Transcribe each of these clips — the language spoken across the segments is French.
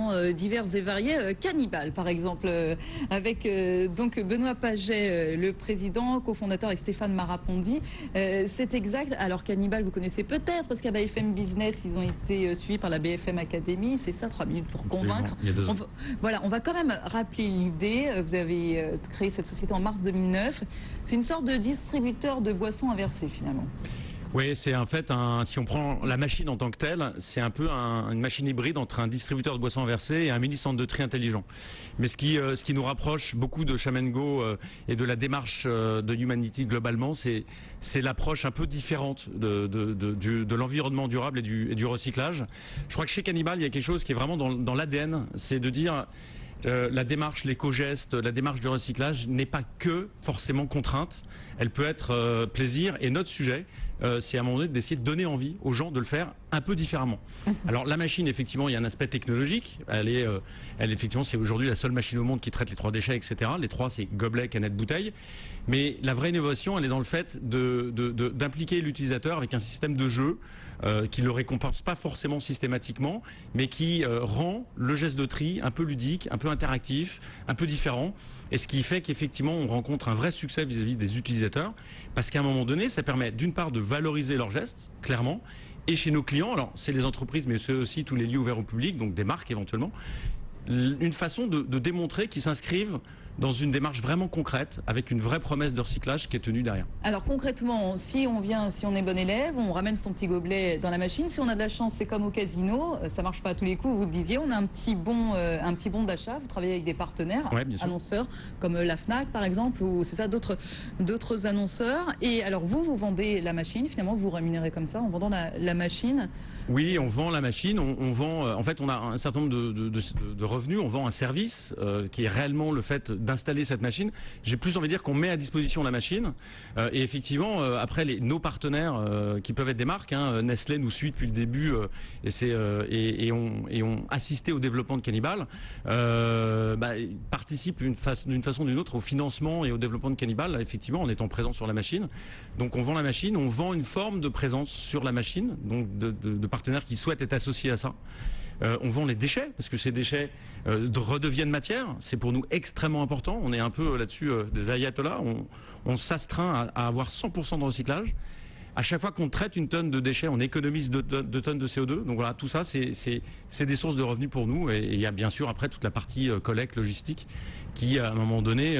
vraiment divers et variés. Cannibal, par exemple, avec donc Benoît Paget, le président, cofondateur, et Stéphane Marapondi. C'est exact. Alors Cannibal, vous connaissez peut-être, parce qu'à BFM Business, ils ont été suivis par la BFM Academy. C'est ça, 3 minutes pour convaincre. Il y a 2 ans. Voilà, on va quand même rappeler l'idée. Vous avez créé cette société en mars 2009. C'est une sorte de distributeur de boissons inversées, finalement. Oui, c'est en fait, si on prend la machine en tant que telle, c'est un peu une machine hybride entre un distributeur de boissons inversées et un mini-centre de tri intelligent. Mais ce qui nous rapproche beaucoup de Sham & Go et de la démarche de Humanity globalement, c'est l'approche un peu différente de l'environnement durable et du recyclage. Je crois que chez Cannibal, il y a quelque chose qui est vraiment dans l'ADN, c'est de dire... la démarche, l'éco-geste, la démarche du recyclage n'est pas que forcément contrainte. Elle peut être plaisir. Et notre sujet, c'est à un moment donné d'essayer de donner envie aux gens de le faire un peu différemment. Alors la machine, effectivement, il y a un aspect technologique. Elle effectivement, c'est aujourd'hui la seule machine au monde qui traite les 3 déchets, etc. Les 3, c'est gobelet, canette, bouteille. Mais la vraie innovation, elle est dans le fait d'impliquer l'utilisateur avec un système de jeu qui le récompense pas forcément systématiquement, mais qui rend le geste de tri un peu ludique, un peu interactif, un peu différent. Et ce qui fait qu'effectivement, on rencontre un vrai succès vis-à-vis des utilisateurs, parce qu'à un moment donné, ça permet d'une part de valoriser leurs gestes, clairement, et chez nos clients, alors c'est les entreprises, mais c'est aussi tous les lieux ouverts au public, donc des marques éventuellement, une façon de démontrer qu'ils s'inscrivent dans une démarche vraiment concrète, avec une vraie promesse de recyclage qui est tenue derrière. Alors concrètement, si on est bon élève, on ramène son petit gobelet dans la machine. Si on a de la chance, c'est comme au casino, ça marche pas à tous les coups, vous le disiez, on a un petit bon d'achat, vous travaillez avec des partenaires, annonceurs, comme la Fnac par exemple, ou c'est ça, d'autres annonceurs. Et alors vous vendez la machine, finalement vous rémunérez comme ça, en vendant la machine. Oui, on vend la machine, on vend, en fait on a un certain nombre de revenus, on vend un service qui est réellement le fait d'installer cette machine. J'ai plus envie de dire qu'on met à disposition la machine et effectivement après nos partenaires qui peuvent être des marques, Nestlé nous suit depuis le début et ont assisté au développement de Cannibal, participent d'une façon ou d'une autre au financement et au développement de Cannibal, effectivement en étant présent sur la machine. Donc on vend la machine, on vend une forme de présence sur la machine, donc de partenaires qui souhaitent être associés à ça. On vend les déchets, parce que ces déchets redeviennent matière. C'est pour nous extrêmement important. On est un peu là-dessus des ayatollahs. On s'astreint à avoir 100% de recyclage. À chaque fois qu'on traite une tonne de déchets, on économise 2 tonnes de CO2. Donc voilà, tout ça, c'est des sources de revenus pour nous. Et il y a bien sûr après toute la partie collecte, logistique, qui à un moment donné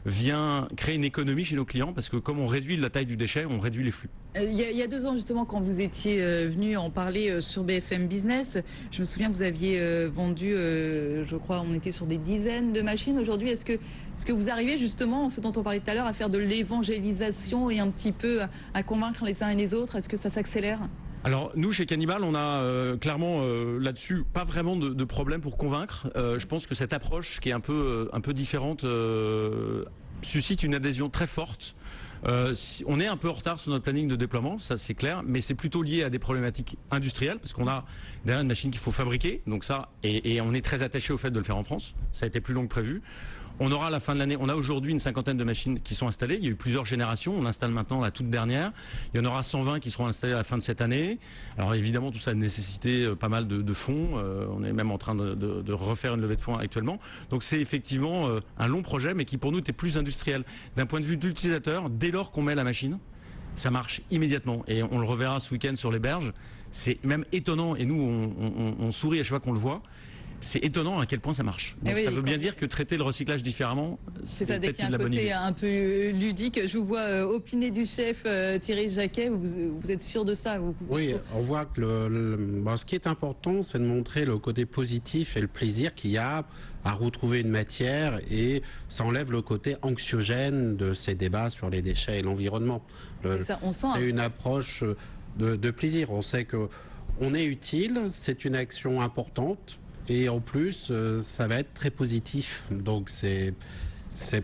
vient créer une économie chez nos clients, parce que comme on réduit la taille du déchet, on réduit les flux. Il y a 2 ans justement, quand vous étiez venu en parler sur BFM Business, je me souviens que vous aviez vendu, je crois, on était sur des dizaines de machines. Aujourd'hui, est-ce que vous arrivez justement, ce dont on parlait tout à l'heure, à faire de l'évangélisation et un petit peu à convaincre les uns et les autres? Est-ce que ça s'accélère? Alors nous chez Cannibal, on a clairement là-dessus pas vraiment de problème pour convaincre. Je pense que cette approche qui est un peu différente suscite une adhésion très forte. On est un peu en retard sur notre planning de déploiement, ça c'est clair, mais c'est plutôt lié à des problématiques industrielles, parce qu'on a derrière une machine qu'il faut fabriquer, donc ça, et on est très attaché au fait de le faire en France. Ça a été plus long que prévu. On aura à la fin de l'année, on a aujourd'hui une 50aine de machines qui sont installées. Il y a eu plusieurs générations. On installe maintenant la toute dernière. Il y en aura 120 qui seront installées à la fin de cette année. Alors évidemment, tout ça a nécessité pas mal de fonds. On est même en train de refaire une levée de fonds actuellement. Donc c'est effectivement un long projet, mais qui pour nous était plus industriel. D'un point de vue de l'utilisateur, dès lors qu'on met la machine, ça marche immédiatement. Et on le reverra ce week-end sur les berges. C'est même étonnant. Et nous, on sourit à chaque fois qu'on le voit. C'est étonnant à quel point ça marche. Donc ça veut bien dire que traiter le recyclage différemment, c'est peut-être de la bonne idée. C'est un peu ludique. Je vous vois opiner du chef Thierry Jacquet. Vous êtes sûr de ça? Oui, on voit que ce qui est important, c'est de montrer le côté positif et le plaisir qu'il y a à retrouver une matière, et ça enlève le côté anxiogène de ces débats sur les déchets et l'environnement. C'est une approche de plaisir. On sait que on est utile, c'est une action importante. Et en plus, ça va être très positif. Donc c'est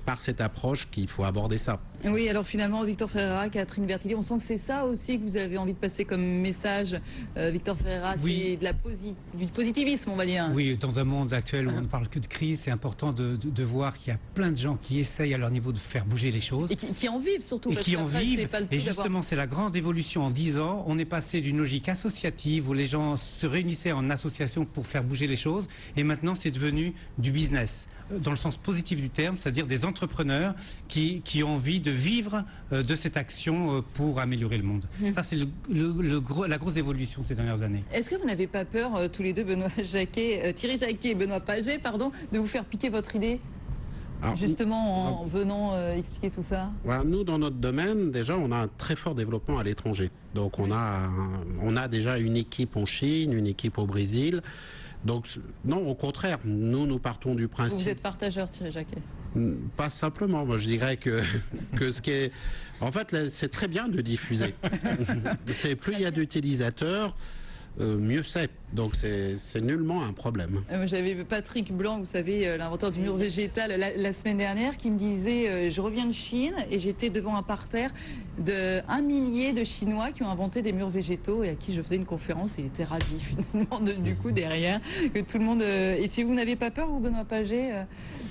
par cette approche qu'il faut aborder ça. Oui, alors finalement, Victor Ferreira, Catherine Bertillier, on sent que c'est ça aussi que vous avez envie de passer comme message. Victor Ferreira, oui. C'est du positivisme, on va dire. Oui, dans un monde actuel où on ne parle que de crise, c'est important de voir qu'il y a plein de gens qui essayent à leur niveau de faire bouger les choses. Et qui en vivent surtout. Et parce qui en qu'après, vivent. pas le tout Et justement, c'est la grande évolution. En 10 ans, on est passé d'une logique associative où les gens se réunissaient en association pour faire bouger les choses. Et maintenant, c'est devenu du business, dans le sens positif du terme, c'est-à-dire des entrepreneurs qui ont envie de vivre de cette action pour améliorer le monde. Ça, c'est la grosse évolution ces dernières années. Est-ce que vous n'avez pas peur, tous les deux, Thierry Jacquet et Benoît Paget, pardon, de vous faire piquer votre idée ? Alors, justement, en venant expliquer tout ça. Voilà, nous, dans notre domaine, déjà, on a un très fort développement à l'étranger. Donc, on a déjà une équipe en Chine, une équipe au Brésil. Donc, non, au contraire, nous partons du principe... Vous êtes partageur, Thierry Jacquet? Pas simplement. Moi, je dirais que ce qui est... En fait, c'est très bien de diffuser. Plus il y a d'utilisateurs, mieux c'est. Donc c'est nullement un problème. J'avais Patrick Blanc, vous savez, l'inventeur du mur végétal, la semaine dernière, qui me disait je reviens de Chine et j'étais devant un parterre d'1 millier de Chinois qui ont inventé des murs végétaux et à qui je faisais une conférence et il était ravi finalement du coup derrière que tout le monde... Et si vous n'avez pas peur, vous, Benoît Paget,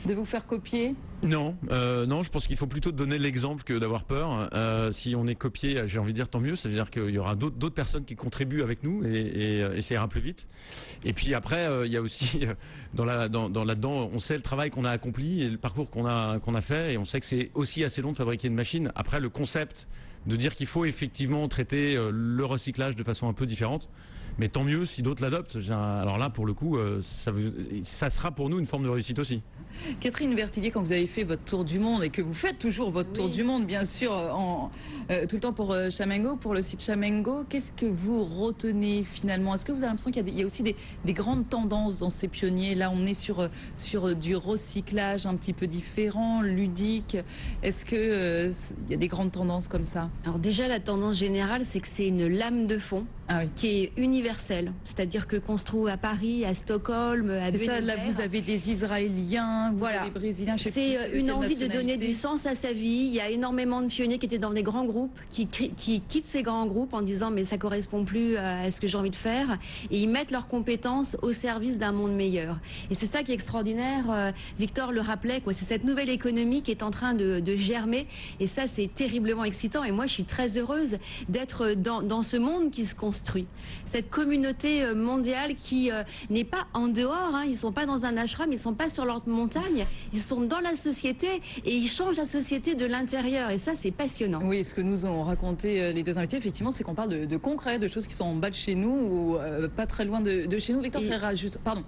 de vous faire copier? Non, non, je pense qu'il faut plutôt donner l'exemple que d'avoir peur. Si on est copié, j'ai envie de dire tant mieux, ça veut dire qu'il y aura d'autres personnes qui contribuent avec nous et ça ira plus vite. Et puis après, il y a aussi là-dedans, on sait le travail qu'on a accompli et le parcours qu'on a fait et on sait que c'est aussi assez long de fabriquer une machine. Après, le concept de dire qu'il faut effectivement traiter le recyclage de façon un peu différente. Mais tant mieux si d'autres l'adoptent. Alors là, pour le coup, ça sera pour nous une forme de réussite aussi. Catherine Bertillier, quand vous avez fait votre tour du monde et que vous faites toujours votre tour du monde, bien sûr, tout le temps pour Chamengo, pour le site Chamengo, qu'est-ce que vous retenez finalement? Est-ce que vous avez l'impression qu'il y a aussi des grandes tendances dans ces pionniers? Là, on est sur du recyclage un petit peu différent, ludique. Est-ce qu'il y a des grandes tendances comme ça? Alors déjà, la tendance générale, c'est que c'est une lame de fond qui est universelle. C'est-à-dire que qu'on se trouve à Paris, à Stockholm, à Buenos Aires. Là, vous avez des Israéliens, vous avez des Brésiliens. C'est une envie de donner du sens à sa vie. Il y a énormément de pionniers qui étaient dans des grands groupes, qui quittent ces grands groupes en disant mais ça correspond plus à ce que j'ai envie de faire. Et ils mettent leurs compétences au service d'un monde meilleur. Et c'est ça qui est extraordinaire. Victor le rappelait, quoi. C'est cette nouvelle économie qui est en train de germer. Et ça, c'est terriblement excitant. Et moi, je suis très heureuse d'être dans ce monde qui se construit. Cette communauté mondiale qui n'est pas en dehors, ils ne sont pas dans un ashram, ils ne sont pas sur leur montagne, ils sont dans la société et ils changent la société de l'intérieur et ça c'est passionnant. Oui, ce que nous ont raconté les deux invités, effectivement, c'est qu'on parle de concret, de choses qui sont en bas de chez nous ou pas très loin de chez nous. Victor Ferreira, juste, pardon.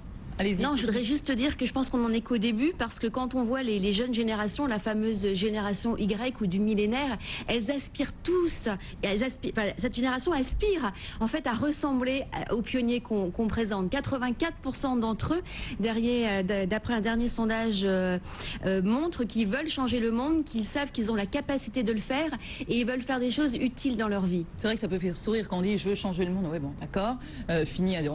Non, je voudrais juste te dire que je pense qu'on n'en est qu'au début parce que quand on voit les jeunes générations, la fameuse génération Y ou du millénaire, elles aspirent tous, cette génération aspire en fait à ressembler aux pionniers qu'on présente. 84% d'entre eux, d'après un dernier sondage, montrent qu'ils veulent changer le monde, qu'ils savent qu'ils ont la capacité de le faire et ils veulent faire des choses utiles dans leur vie. C'est vrai que ça peut faire sourire quand on dit je veux changer le monde. Oui, bon, d'accord. En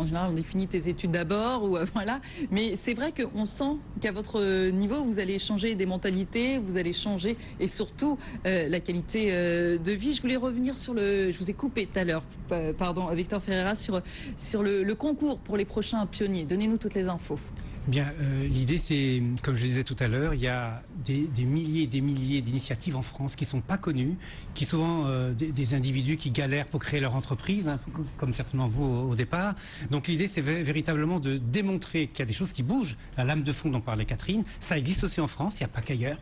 général, on définit tes études d'abord ou voilà. Mais c'est vrai qu'on sent qu'à votre niveau, vous allez changer des mentalités, vous allez changer et surtout la qualité de vie. Je voulais revenir sur je vous ai coupé tout à l'heure, pardon, Victor Ferreira, sur le concours pour les prochains pionniers. Donnez-nous toutes les infos. Bien, l'idée c'est, comme je le disais tout à l'heure, il y a des milliers et des milliers d'initiatives en France qui ne sont pas connues, qui souvent des individus qui galèrent pour créer leur entreprise, comme certainement vous au départ. Donc l'idée c'est véritablement de démontrer qu'il y a des choses qui bougent. La lame de fond dont parlait Catherine, ça existe aussi en France, il n'y a pas qu'ailleurs.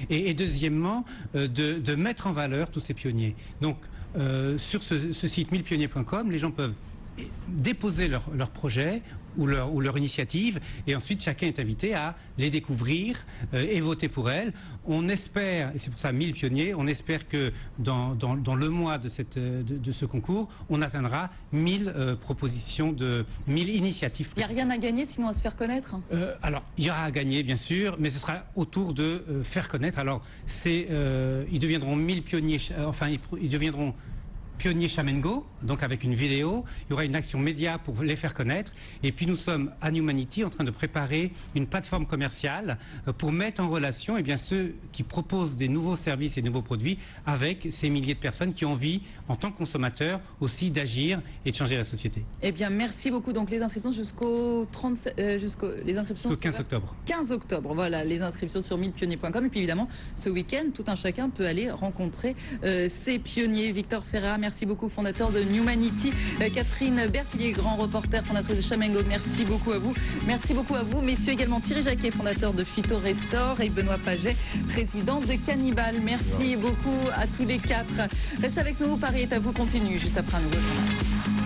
Et deuxièmement, de mettre en valeur tous ces pionniers. Donc sur ce site 1000pionniers.com, les gens peuvent déposer leur projet ou leur initiative et ensuite chacun est invité à les découvrir et voter pour elles. On espère, et c'est pour ça 1000 pionniers, on espère que dans le mois de ce concours, on atteindra 1000 propositions, 1000 initiatives. Il n'y a rien à gagner sinon à se faire connaître? Alors, il y aura à gagner bien sûr, mais ce sera autour de faire connaître. Alors, ils deviendront 1000 pionniers, enfin ils deviendront Pionniers Chamengo, donc avec une vidéo. Il y aura une action média pour les faire connaître. Et puis nous sommes à Numanity en train de préparer une plateforme commerciale pour mettre en relation ceux qui proposent des nouveaux services et de nouveaux produits avec ces milliers de personnes qui ont envie, en tant que consommateurs, aussi d'agir et de changer la société. Eh bien, merci beaucoup. Donc les inscriptions jusqu'au 15 octobre. 15 octobre, voilà, les inscriptions sur 1000pionniers.com. Et puis évidemment, ce week-end, tout un chacun peut aller rencontrer ces pionniers. Victor Ferreira, merci beaucoup, fondateur de Numanity. Catherine Bertillier, grand reporter, fondatrice de Chamengo, merci beaucoup à vous. Merci beaucoup à vous, messieurs, également Thierry Jacquet, fondateur de Phyto Restore, et Benoît Paget, président de Cannibal. Merci beaucoup à tous les quatre. Restez avec nous, Paris est à vous, continue juste après un nouveau journal.